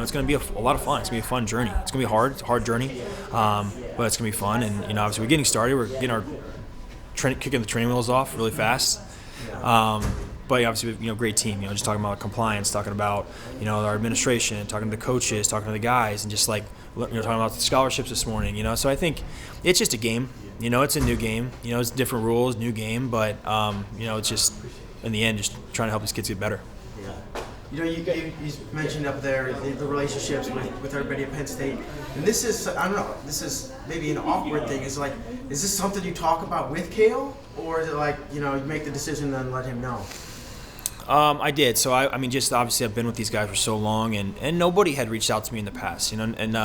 it's going to be a lot of fun. It's going to be a fun journey. It's going to be hard. It's a hard journey, but it's going to be fun. And obviously we're getting started. We're getting kicking the training wheels off really fast. But obviously, great team. Just talking about compliance, talking about our administration, talking to the coaches, talking to the guys, and just like talking about the scholarships this morning. So I think it's just a game. It's a new game. It's different rules, new game. But it's just in the end, just trying to help these kids get better. You mentioned up there the relationships with everybody at Penn State, and this is, I don't know, this is maybe an awkward thing. Is this something you talk about with Kale, or is it like you make the decision and then let him know? I did. So I mean, just obviously I've been with these guys for so long, and nobody had reached out to me in the past, and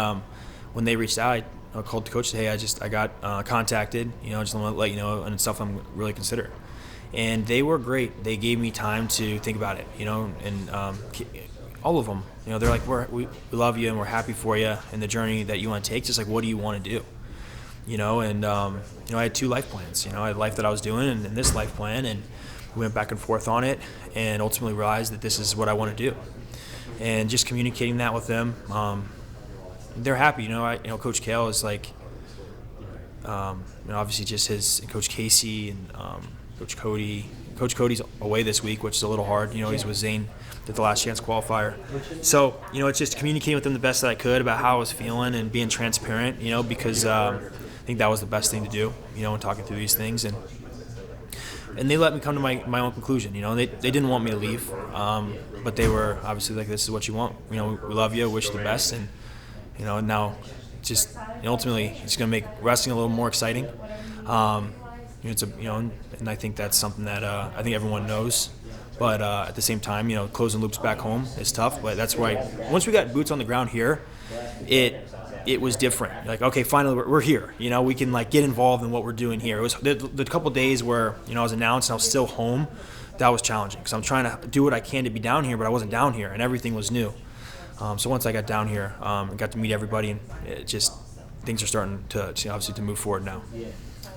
when they reached out, I called the coach and said, hey, I got contacted, just want to let you know, and it's stuff I'm really considering. And they were great. They gave me time to think about it, and all of them, they're like, we love you and we're happy for you and the journey that you want to take. Just like, what do you want to do? And I had two life plans. I had a life that I was doing and this life plan, and we went back and forth on it, and ultimately realized that this is what I want to do. And just communicating that with them, they're happy. Coach Kale is like, obviously just his Coach Casey and Coach Cody. Coach Cody's away this week, which is a little hard. He's with Zane at the last chance qualifier. So, it's just communicating with them the best that I could about how I was feeling and being transparent, because I think that was the best thing to do, in talking through these things. And they let me come to my own conclusion. They didn't want me to leave, but they were obviously like, this is what you want. We love you, wish you the best, and now just ultimately it's going to make wrestling a little more exciting. It's and I think that's something that I think everyone knows. But at the same time, closing loops back home is tough. But that's why once we got boots on the ground here, it was different. Like, okay, finally we're here. We can like get involved in what we're doing here. It was the couple days where I was announced and I was still home. That was challenging because I'm trying to do what I can to be down here, but I wasn't down here and everything was new. So once I got down here, I got to meet everybody, and it just things are starting to obviously to move forward now.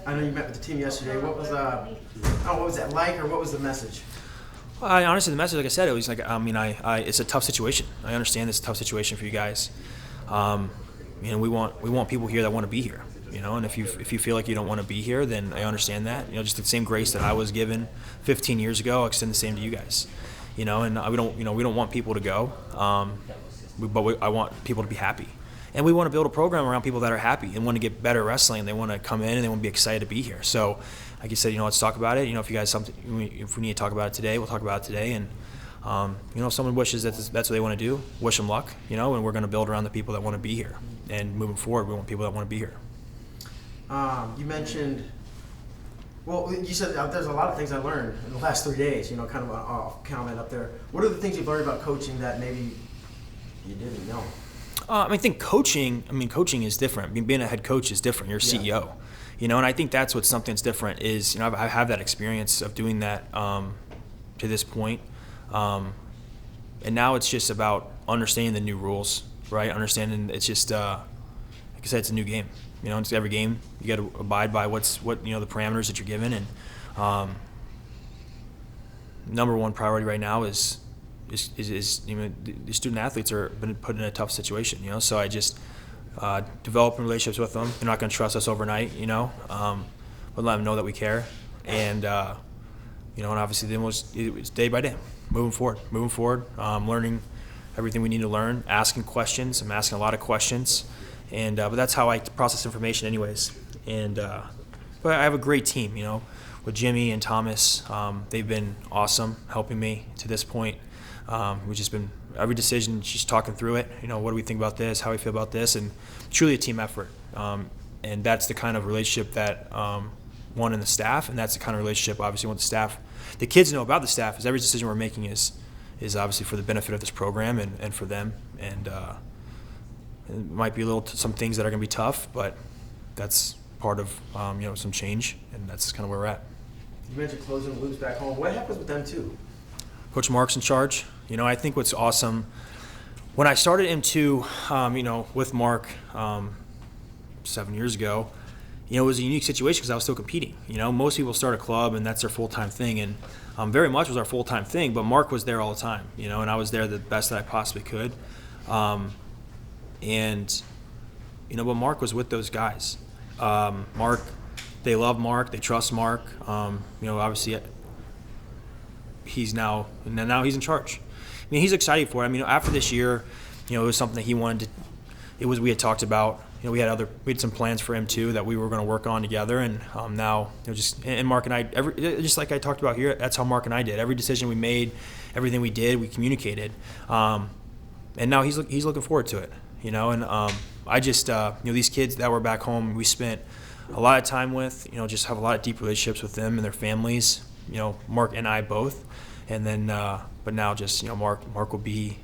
I know you met with the team yesterday. What was that like, or what was the message? Honestly, the message, like I said, it was like, it's a tough situation. I understand it's a tough situation for you guys. We want people here that want to be here. And if you feel like you don't want to be here, then I understand that. Just the same grace that I was given 15 years ago, I'll extend the same to you guys. And we don't want people to go, but I want people to be happy. And we want to build a program around people that are happy and want to get better wrestling. They want to come in and they want to be excited to be here. So, like you said, let's talk about it. If you guys if we need to talk about it today, we'll talk about it today. And if someone wishes that's what they want to do, wish them luck. And we're going to build around the people that want to be here. And moving forward, we want people that want to be here. You mentioned. Well, you said there's a lot of things I learned in the last 3 days. Kind of a comment up there. What are the things you've learned about coaching that maybe you didn't know? I think coaching is different. Being a head coach is different. You're a CEO, and I think that's what's something that's different is, I have that experience of doing that to this point. And now it's just about understanding the new rules, right? Understanding it's just, like I said, it's a new game. It's every game you got to abide by what the parameters that you're given. And number one priority right now is the student athletes are been put in a tough situation, so I just developing relationships with them. They're not going to trust us overnight, but let them know that we care, and and obviously then it's day by day, moving forward, learning everything we need to learn, asking questions. I'm asking a lot of questions, and but that's how I process information, anyways. And but I have a great team, with Jimmy and Thomas. They've been awesome helping me to this point. We've just been every decision, just talking through it. What do we think about this? How do we feel about this? And truly a team effort. And that's the kind of relationship that one in the staff, and that's the kind of relationship obviously with the staff. The kids know about the staff. Is every decision we're making is obviously for the benefit of this program and for them. And it might be some things that are going to be tough, but that's part of some change, and that's kind of where we're at. You mentioned closing the loops back home. What happens with them too? Coach Mark's in charge. I think what's awesome, when I started M2, with Mark 7 years ago, it was a unique situation because I was still competing. Most people start a club and that's their full-time thing, and very much was our full-time thing, but Mark was there all the time, and I was there the best that I possibly could. And, but Mark was with those guys. Mark, they love Mark. They trust Mark. Obviously he's now he's in charge. I mean, he's excited for it. After this year, it was something that he wanted to, we had talked about. We had some plans for him too that we were going to work on together, and now and Mark and I, just like I talked about here, that's how Mark and I did. Every decision we made, everything we did, we communicated, and now he's looking forward to it, And I just these kids that were back home, we spent a lot of time with, just have a lot of deep relationships with them and their families, Mark and I both, and then but now just Mark will be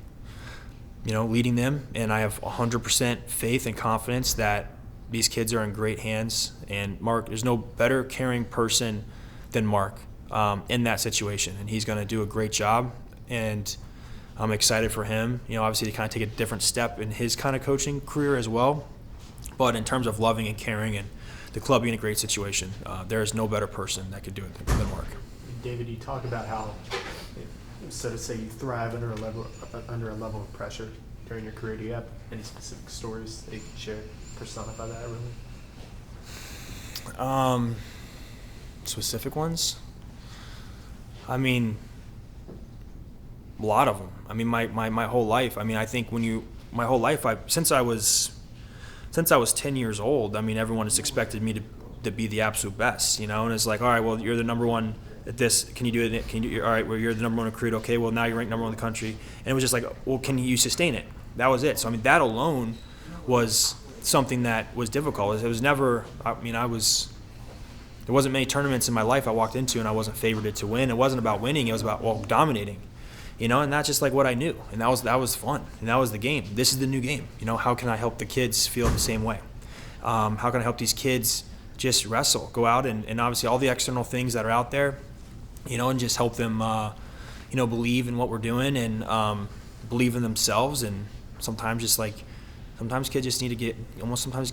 leading them, and I have 100% faith and confidence that these kids are in great hands. And Mark, there's no better caring person than Mark in that situation, and he's going to do a great job. And I'm excited for him, obviously to kind of take a different step in his kind of coaching career as well. But in terms of loving and caring and the club being in a great situation, there is no better person that could do it than Mark. David, you talk about how, so to say, you thrive under a level of pressure during your career. Do you have any specific stories that you can share, personify that really? Specific ones? A lot of them. My whole life. I think my whole life, since I was 10 years old, everyone has expected me to be the absolute best, and it's like, all right, well, you're the number one at this. Can you do it? All right, well, you're the number one recruit. Okay, well, now you're ranked number one in the country. And it was just like, well, can you sustain it? That was it. So, that alone was something that was difficult. It was never, there wasn't many tournaments in my life I walked into and I wasn't favored to win. It wasn't about winning. It was about, dominating, and that's just like what I knew. And that was fun. And that was the game. This is the new game. How can I help the kids feel the same way? How can I help these kids just wrestle, go out and obviously all the external things that are out there, and just help them, believe in what we're doing and believe in themselves. And sometimes kids just need to get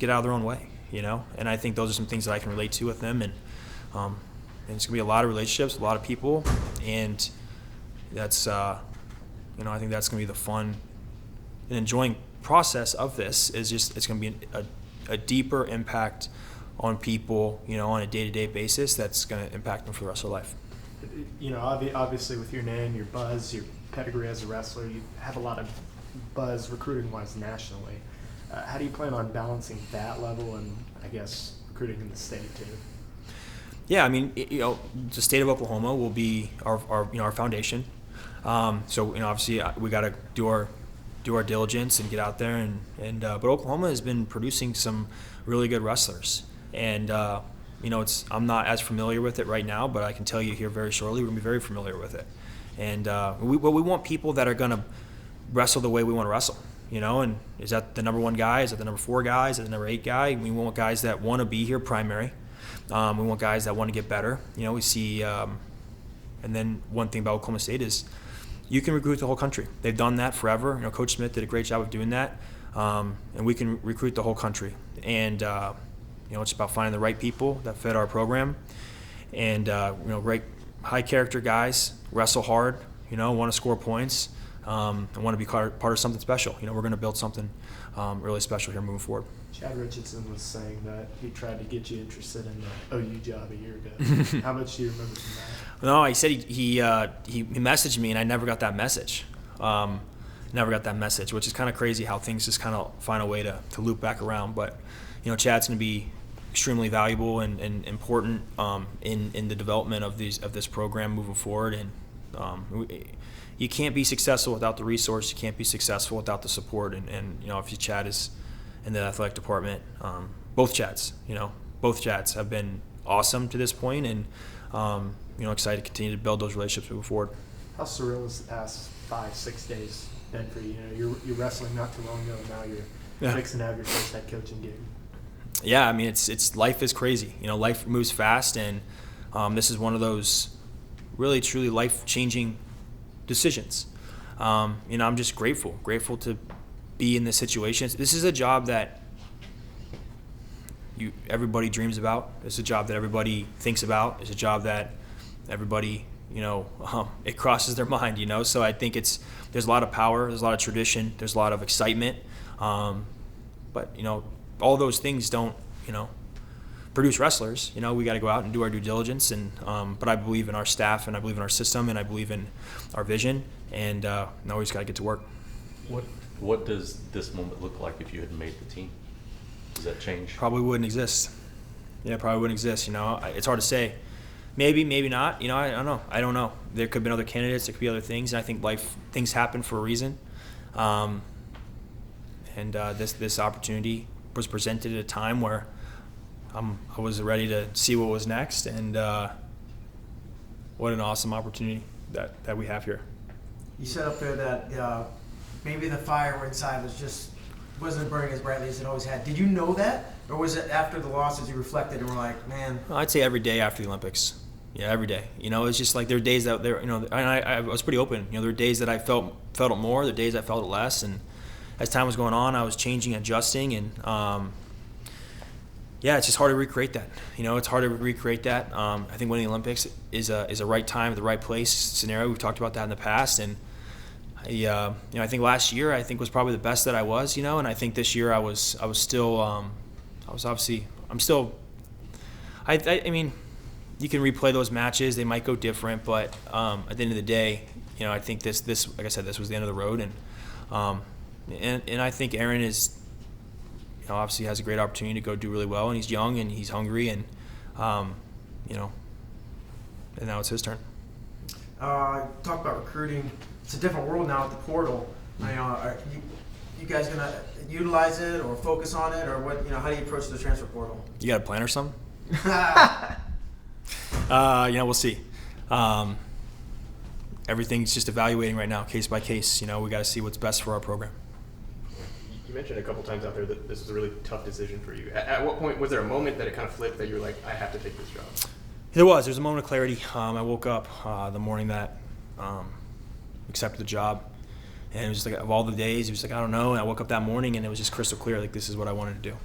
out of their own way, And I think those are some things that I can relate to with them. And it's gonna be a lot of relationships, a lot of people, and that's, I think that's gonna be the fun and enjoying process of this. Is just it's gonna be a deeper impact on people, on a day-to-day basis. That's gonna impact them for the rest of their life. Obviously with your name, your buzz, your pedigree as a wrestler, you have a lot of buzz recruiting-wise nationally. How do you plan on balancing that level and, I guess, recruiting in the state too? Yeah, the state of Oklahoma will be our foundation. So obviously we got to do our diligence and get out there but Oklahoma has been producing some really good wrestlers, and I'm not as familiar with it right now, but I can tell you here very shortly we're gonna be very familiar with it. And we want people that are gonna wrestle the way we want to wrestle. And is that the number one guy? Is that the number 4 guy? Is that the number 8 guy? We want guys that want to be here primary. We want guys that want to get better. We see, and then one thing about Oklahoma State is you can recruit the whole country. They've done that forever. Coach Smith did a great job of doing that, and we can recruit the whole country. And it's about finding the right people that fit our program, and great high character guys, wrestle hard, want to score points. And want to be part of something special. We're going to build something really special here moving forward. Chad Richardson was saying that he tried to get you interested in the OU job a year ago. How much do you remember from that? No, he said he messaged me, and I never got that message. Which is kind of crazy how things just kind of find a way to loop back around. But Chad's going to be extremely valuable and important in the development of this program moving forward. And you can't be successful without the resource. You can't be successful without the support. And obviously Chad is in the athletic department. Both Chads have been awesome to this point, and excited to continue to build those relationships moving forward. How surreal has the past 5-6 days been for you? You're wrestling not too long ago, and now you're fixing to have your first head coaching gig. Yeah, it's life is crazy. Life moves fast, and this is one of those really truly life-changing decisions. I'm just grateful to be in this situation. This is a job that everybody dreams about. It's a job that everybody thinks about. It's a job that everybody it crosses their mind, So I think there's a lot of power, there's a lot of tradition, there's a lot of excitement. But, all those things don't, produce wrestlers. We got to go out and do our due diligence. But I believe in our staff, and I believe in our system, and I believe in our vision. And now we just got to get to work. What does this moment look like if you had made the team? Does that change? Probably wouldn't exist. Yeah, probably wouldn't exist. It's hard to say. Maybe, maybe not. I don't know. I don't know. There could have been other candidates. There could be other things. And I think things happen for a reason. This opportunity was presented at a time where I was ready to see what was next. And what an awesome opportunity that we have here. You said up there that maybe the fire inside wasn't burning as brightly as it always had. Did you know that? Or was it after the losses you reflected and were like, man? I'd say every day after the Olympics. Yeah, every day. It's just like there are days that and I was pretty open. There were days that I felt it more, there were days I felt it less. And as time was going on, I was changing, adjusting. And it's just hard to recreate that. It's hard to recreate that. I think winning the Olympics is a right time, the right place scenario. We've talked about that in the past. And I think last year was probably the best that I was, and I think this year I mean, you can replay those matches, they might go different, but at the end of the day, I think this like I said, this was the end of the road, and I think Aaron is, obviously has a great opportunity to go do really well, and he's young and he's hungry, and and now it's his turn. Talk about recruiting. It's a different world now with the portal. Are you guys gonna utilize it or focus on it, or what? How do you approach the transfer portal? You got a plan or something? We'll see. Everything's just evaluating right now, case by case. We got to see what's best for our program. You mentioned a couple times out there that this was a really tough decision for you. At what point was there a moment that it kind of flipped that you were like, I have to take this job? There's a moment of clarity. I woke up the morning that accepted the job, and it was just like, of all the days, it was like, I don't know. And I woke up that morning and it was just crystal clear, like, this is what I wanted to do.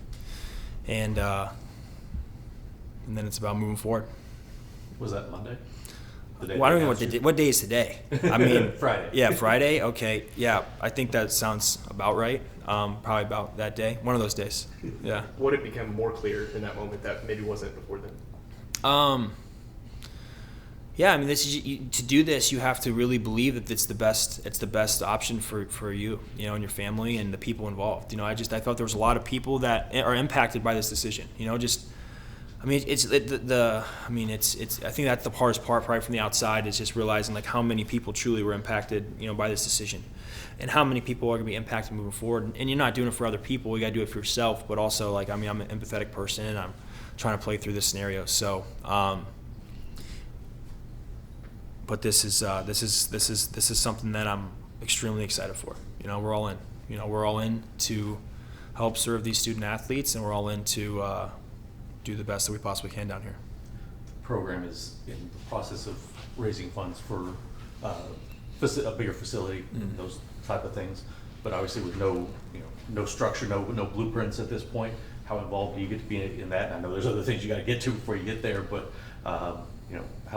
And then it's about moving forward. Was that Monday? Well, I don't know what day is today. I mean, Friday. Yeah, Friday. Okay. Yeah, I think that sounds about right. Probably about that day. One of those days. Yeah. What had become more clear in that moment that maybe wasn't before then? Yeah, I mean, to do this, you have to really believe that it's the best option for you, and your family and the people involved. I felt there was a lot of people that are impacted by this decision. I think that's the hardest part, probably from the outside, is just realizing like how many people truly were impacted, by this decision, and how many people are going to be impacted moving forward. And you're not doing it for other people; you got to do it for yourself. But also, I'm an empathetic person, and I'm trying to play through this scenario. So, but this is something that I'm extremely excited for. We're all in. We're all in to help serve these student athletes, and we're all in to do the best that we possibly can down here. The program is in the process of raising funds for a bigger facility, and those type of things. But obviously, with no structure, no blueprints at this point, how involved do you get to be in that? I know there's other things you got to get to before you get there, but how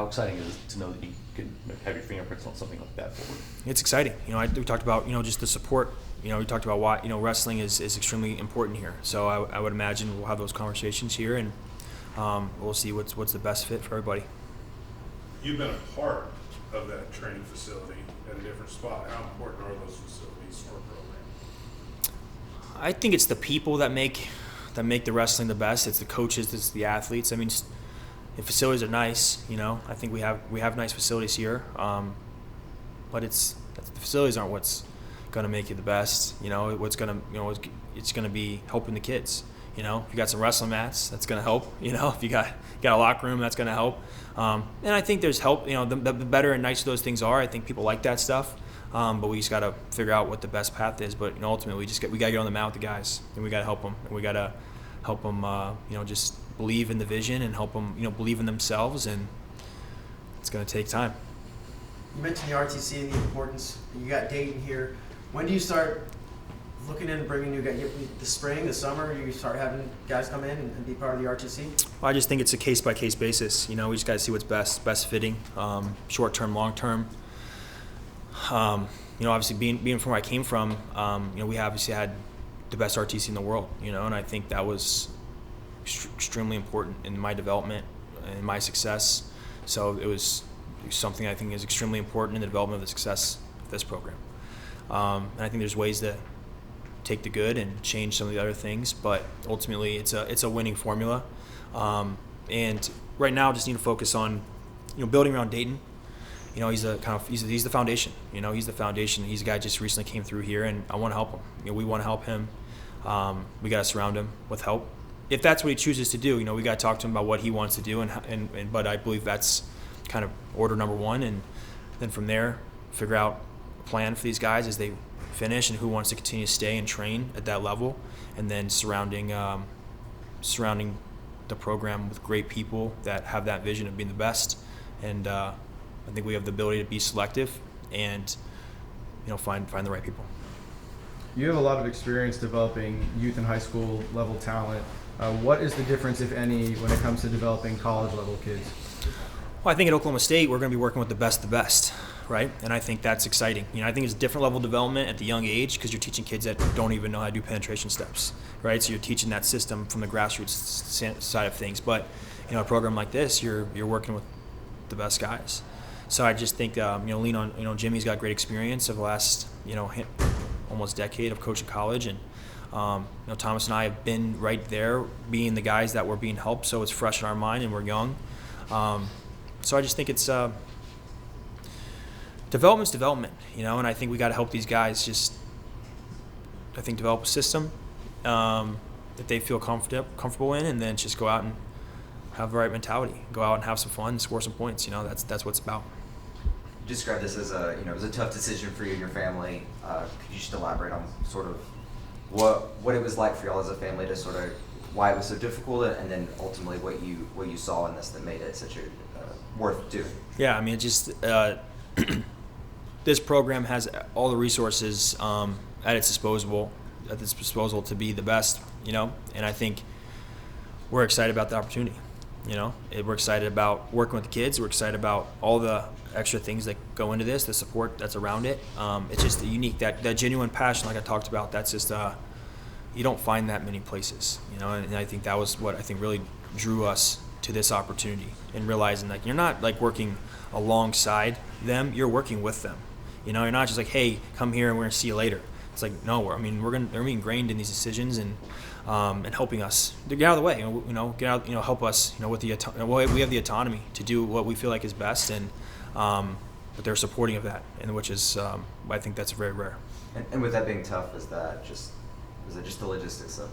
exciting is it to know that you can have your fingerprints on something like that forward? It's exciting. We talked about just the support. We talked about why wrestling is extremely important here. So I would imagine we'll have those conversations here, and we'll see what's the best fit for everybody. You've been a part of that training facility at a different spot. How important are those facilities for a program? I think it's the people that make the wrestling the best. It's the coaches, it's the athletes. I mean, the facilities are nice. I think we have nice facilities here, but the facilities aren't what's going to make you the best. It's going to be helping the kids. If you got some wrestling mats, that's going to help. If you got a locker room, that's going to help. And I think there's help. The better and nicer those things are, I think people like that stuff. But we just got to figure out what the best path is. But ultimately, we got to get on the mat with the guys, and we got to help them. And we got to help them, just believe in the vision and help them, believe in themselves. And it's going to take time. You mentioned the RTC and the importance. You got Dayton here. When do you start looking into bringing new guys? The spring, the summer, you start having guys come in and be part of the RTC? Well, I just think it's a case-by-case basis. We just got to see what's best fitting, short-term, long-term. Obviously being from where I came from, we obviously had the best RTC in the world, and I think that was extremely important in my development and my success. So it was something I think is extremely important in the development of the success of this program. And I think there's ways to take the good and change some of the other things, but ultimately it's a winning formula. And right now, just need to focus on building around Dayton. He's the foundation. He's the foundation. He's a guy just recently came through here, and I want to help him. We want to help him. We got to surround him with help. If that's what he chooses to do, we got to talk to him about what he wants to do, but I believe that's kind of order number one, and then from there, figure out a plan for these guys as they finish and who wants to continue to stay and train at that level, and then surrounding the program with great people that have that vision of being the best. And I think we have the ability to be selective and find the right people. You have a lot of experience developing youth and high school level talent. What is the difference, if any, when it comes to developing college level kids? Well, I think at Oklahoma State we're going to be working with the best, right? And I think that's exciting. I think it's a different level of development at the young age because you're teaching kids that don't even know how to do penetration steps, right? So you're teaching that system from the grassroots side of things. But a program like this, you're working with the best guys. So I just think lean on Jimmy's got great experience of the last almost decade of coaching college, and Thomas and I have been right there, being the guys that were being helped. So it's fresh in our mind, and we're young. So I just think it's development's development, and I think we got to help these guys develop a system that they feel comfortable in, and then just go out and have the right mentality, go out and have some fun, score some points. That's what it's about. You described this as it was a tough decision for you and your family. Could you just elaborate on sort of what it was like for y'all as a family, to sort of why it was so difficult, and then ultimately what you saw in this that made it such a worth doing? Yeah, it just this program has all the resources at its disposal to be the best, and I think we're excited about the opportunity. We're excited about working with the kids. We're excited about all the extra things that go into this, the support that's around it. It's just unique, that genuine passion, like I talked about. That's just you don't find that many places, And I think that was what I think really drew us to this opportunity, and realizing like you're not like working alongside them, you're working with them. You're not just like, hey, come here and we're gonna see you later. It's like, no, they're gonna be ingrained in these decisions and helping us to get out of the way. Get out. Help us. With we have the autonomy to do what we feel like is best, and but they're supporting of that, and which is I think that's very rare. And with that being tough, was it just the logistics of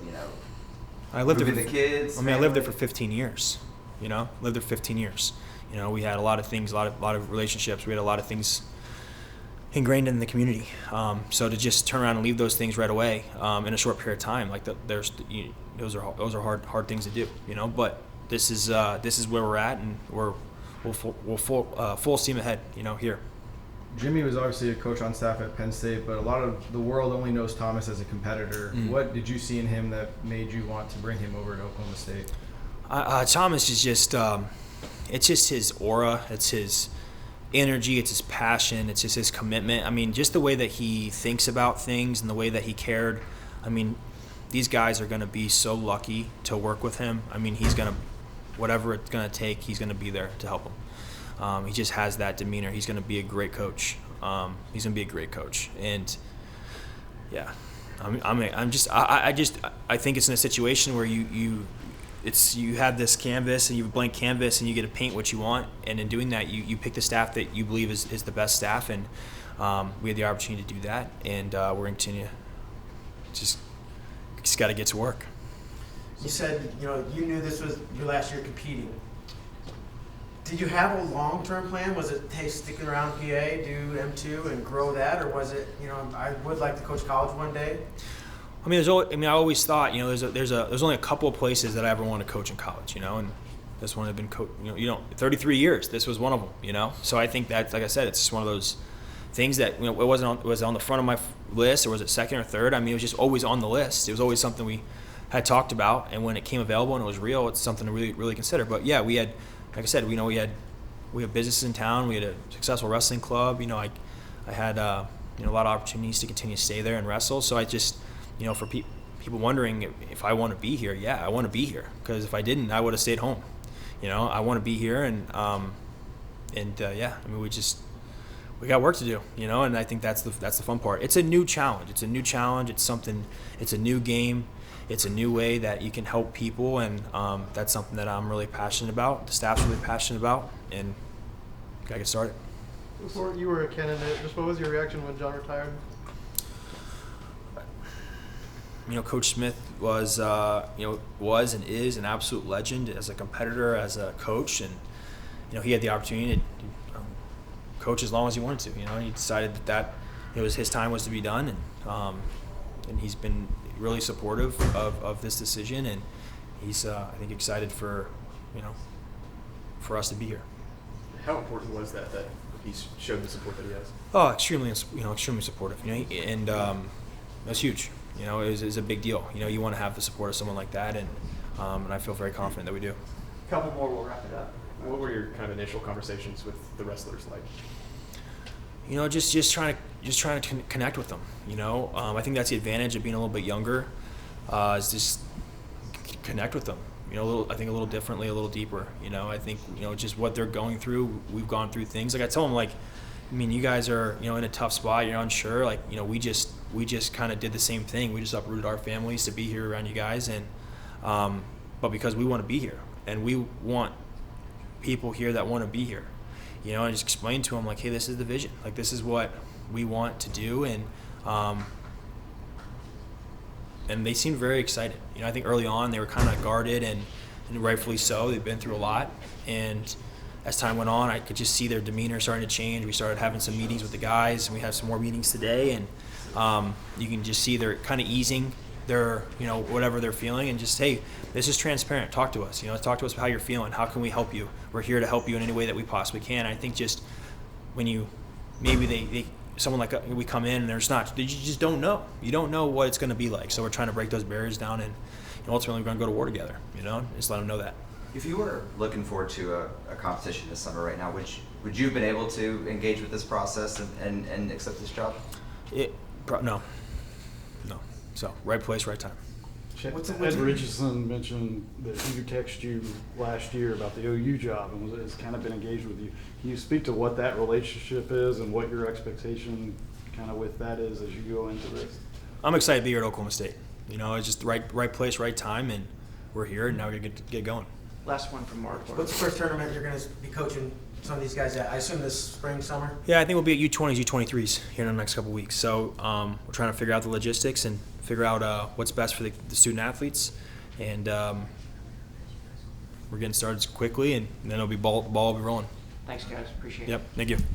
I lived moving there the kids? I lived there for 15 years. Lived there 15 years. We had a lot of things, a lot of relationships. We had a lot of things ingrained in the community. So to just turn around and leave those things right away in a short period of time, like those are hard things to do. But this is where we're at, and we're full steam ahead. Here. Jimmy was obviously a coach on staff at Penn State, but a lot of the world only knows Thomas as a competitor. Mm-hmm. What did you see in him that made you want to bring him over to Oklahoma State? Thomas is just it's just his aura, it's his energy, it's his passion, it's just his commitment. Just the way that he thinks about things and the way that he cared. These guys are going to be so lucky to work with him. He's going to, whatever it's going to take, he's going to be there to help them. He just has that demeanor. He's going to be a great coach. And yeah, I think it's in a situation where you have this canvas and you have a blank canvas and you get to paint what you want. And in doing that, you pick the staff that you believe is the best staff. And we had the opportunity to do that. And we're going to continue. Just got to get to work. You said, you knew this was your last year competing. Did you have a long-term plan? Was it, hey, sticking around PA, do M2 and grow that? Or was it, I would like to coach college one day? I always thought, there's only a couple of places that I ever want to coach in college, and this one had been 33 years. This was one of them, So I think that, like I said, it's just one of those things that it was on the front of my list, or was it second or third. I mean, it was just always on the list. It was always something we had talked about, and when it came available and it was real, it's something to really consider. But yeah, we had, like I said, we have businesses in town. We had a successful wrestling club. I had a lot of opportunities to continue to stay there and wrestle. So I just, for people wondering if I want to be here, yeah, I want to be here, because if I didn't, I would have stayed home. I want to be here, and yeah, I mean, we got work to do, and I think that's the fun part. It's a new challenge. It's a new game. It's a new way that you can help people, and that's something that I'm really passionate about. The staff's really passionate about, and gotta get started. Before you were a candidate, just what was your reaction when John retired? Coach Smith was and is an absolute legend as a competitor, as a coach, and he had the opportunity to coach as long as he wanted to. He decided that it was his time was to be done, and he's been really supportive of this decision, and he's I think excited for us to be here. How important was that he showed the support that he has? Oh, extremely supportive. And that's huge. It was a big deal. You want to have the support of someone like that, and I feel very confident that we do. A couple more, we'll wrap it up. What were your kind of initial conversations with the wrestlers like? Just trying to connect with them. I think that's the advantage of being a little bit younger, is just connect with them. I think a little differently, a little deeper. I think just what they're going through. We've gone through things. Like I tell them, you guys are in a tough spot. You're unsure. We just kind of did the same thing. We just uprooted our families to be here around you guys, and but because we want to be here, and we want people here that want to be here. I just explained to them, hey, this is the vision. This is what we want to do, and they seemed very excited. I think early on they were kind of guarded, and rightfully so. They've been through a lot, and as time went on, I could just see their demeanor starting to change. We started having some meetings with the guys, and we have some more meetings today, and you can just see they're kind of easing their, whatever they're feeling, and just, hey, this is transparent. Talk to us. Talk to us about how you're feeling. How can we help you? We're here to help you in any way that we possibly can. I think just when someone like we come in and you just don't know. You don't know what it's going to be like. So we're trying to break those barriers down, and ultimately we're going to go to war together. Just let them know that. If you were looking forward to a competition this summer right now, would you have been able to engage with this process and accept this job? No. So right place, right time. Ed Richardson mentioned that he texted you last year about the OU job and has kind of been engaged with you. Can you speak to what that relationship is and what your expectation kind of with that is as you go into this? I'm excited to be here at Oklahoma State. It's just the right place, right time, and we're here, and now we're going to get going. Last one from Mark. What's the first tournament you're going to be coaching some of these guys at? I assume this spring, summer? Yeah, I think we'll be at U20s, U23s here in the next couple of weeks. So we're trying to figure out the logistics and figure out what's best for the student athletes. And we're getting started quickly, and then it'll be ball will be rolling. Thanks, guys. Appreciate it. Yep, thank you.